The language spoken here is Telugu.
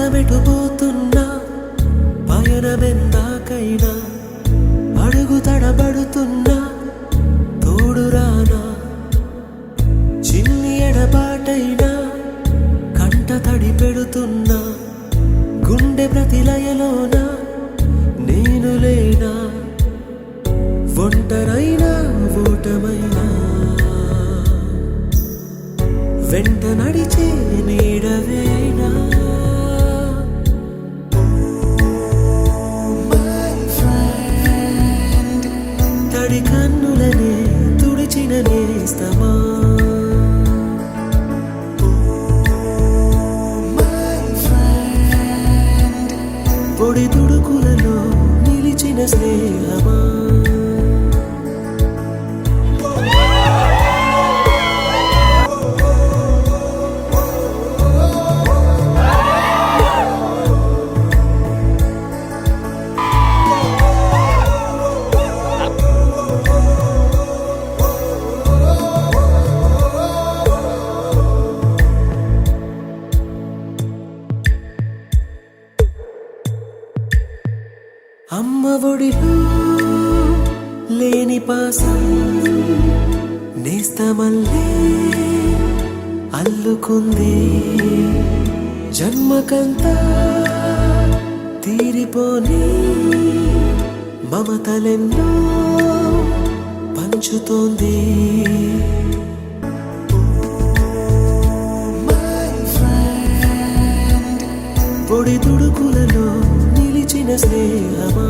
పదమెటుపోతున్నా పయనమెందాకైనా అడుగు తడబడుతున్నా తోడురానా చిన్ని ఎడబాటైనా కంట తడి పెడుతున్నా గుండె ప్రతిలయలోన నేను లేనా ఒంటరైనా ఓటమైనా వెంట నడిచే నీడవేనా తడి కన్నులనే తుడిచిన నేస్తమా పొడి తుడుకులలో నిలిచిన స్నేహమా అమ్మ ఒడిలో లేని పాసం నేస్తమల్లే అల్లుకుంది జన్మకంతా తీరిపోని మమతలెన్నో పంచుతోంది పొడి తుడుకులలో నిలిచిన స్నేహమా